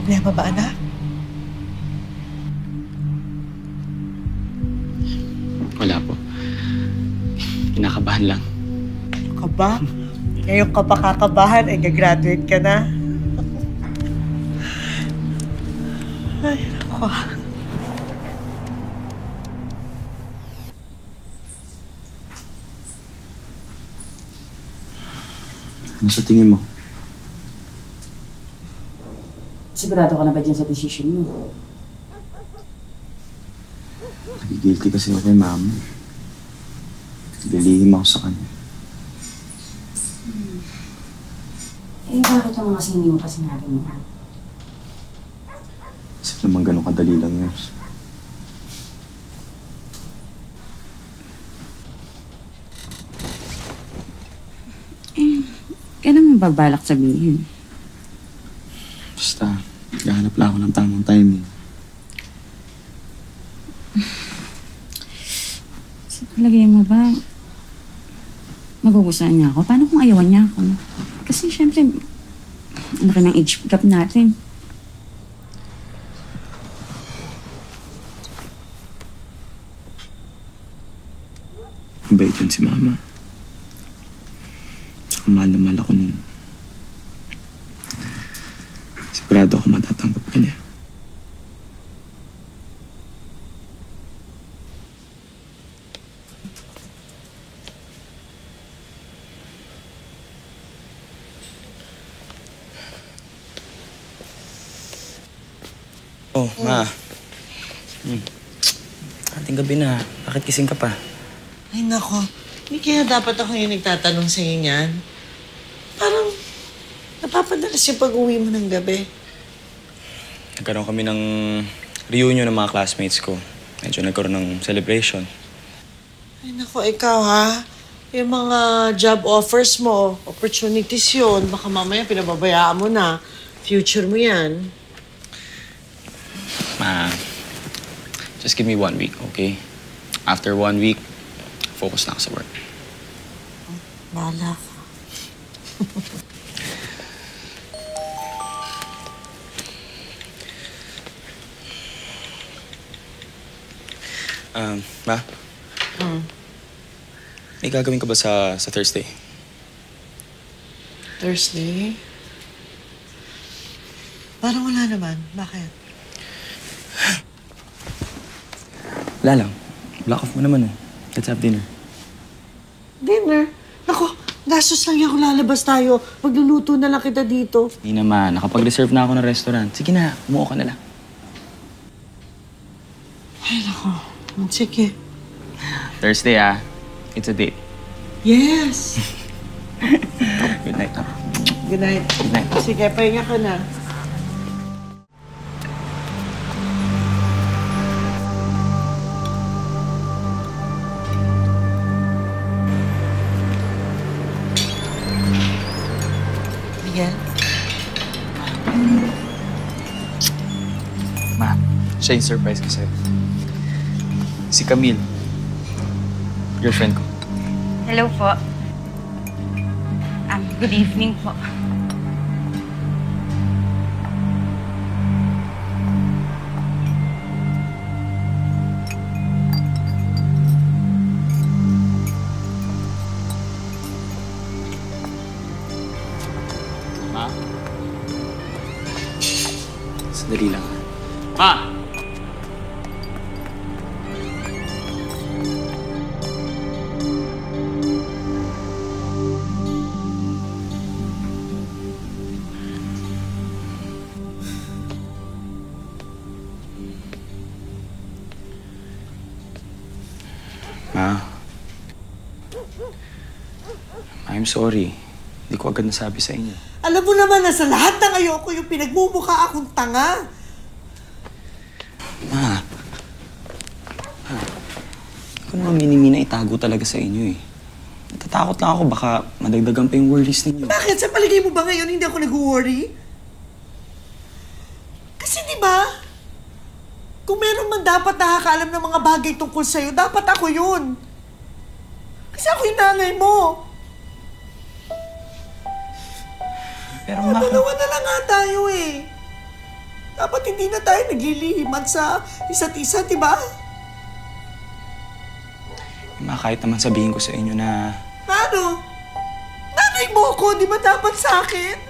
problema ba, anak? Wala po. Kinakabahan lang. Ka ba? Ngayon ka pa kakabahan, eh, gagraduate ka na. Ay, naku. Ano sa tingin mo? Sigurado ka na ba dyan sa decision mo? Nagigilty kasi ako kay mama. Nalilihim ako sa kanya. Eh, bakit naman kasi hindi mo pa sinabi mo? Kasi naman ganun kadali lang yun. Kailan mo babalak sabihin? Basta, naghahanap lang ako ng tamang timing. Sa palagay mo ba, magugustuhan niya ako? Paano kung ayawan niya ako? Kasi syempre, ang laki ng age gap natin. Mabait yun si mama. Tsaka mahal na mahal ako nun. Sigurado ako matatanggap ka niya. Oh, Ma. Ating gabi na. Bakit kising ka pa? Ay, nako. Hindi kaya dapat ako yung nagtatanong sa iyo niyan. Parang napapadalas yung pag-uwi mo ng gabi. Nagkaroon kami ng reunion ng mga classmates ko. Medyo nagkaroon ng celebration. Ay, nako, ikaw ha. Yung mga job offers mo, opportunities yun. Baka mamaya pinababayaan mo na. Future mo yan. Ma, just give me 1 week, okay? After 1 week, focus na ako sa work. Bahala ka. Ma? May gagawin ka ba sa Thursday? Thursday? Parang wala naman. Bakit? Wala lang. Block off mo naman eh. Let's have dinner. Dinner? Nako, gastos lang yan kung lalabas tayo. Magluluto na lang kita dito. Hindi naman. Nakapag-reserve na ako ng restaurant. Sige na, umuo ka na lang. Ay, nako. Sige. Thursday, ah. It's a date. Yes! Good night, ha? Good night. Good night. Sige, pahinga ka na. Miguel? Ma, siya yung surprise ko sa'yo. Si Camille. Girlfriend ko. Hello po. Good evening po. Ma? Sandali lang. Ma! Ma, I'm sorry. Hindi ko agad nasabi sa inyo. Alam mo naman na sa lahat ng ayoko yung pinagmumukha akong tanga. Ma, hindi ko naman minimina itago talaga sa inyo eh. Natatakot lang ako baka madagdagan pa yung worries ninyo. Bakit? Sa palagay mo ba ngayon hindi ako nag-worry? Kasi di ba, kung meron man dapat nakakaalam ng mga bagay tungkol sa'yo, dapat ako yun. Kasi ako yung nanay mo. Pero ma... Dalawa na lang nga tayo eh. Dapat hindi na tayo naglilihiman sa isa't isa, di ba? Ma, kahit naman sabihin ko sa inyo na Ano? Nanay mo ko, di ba dapat sa akin?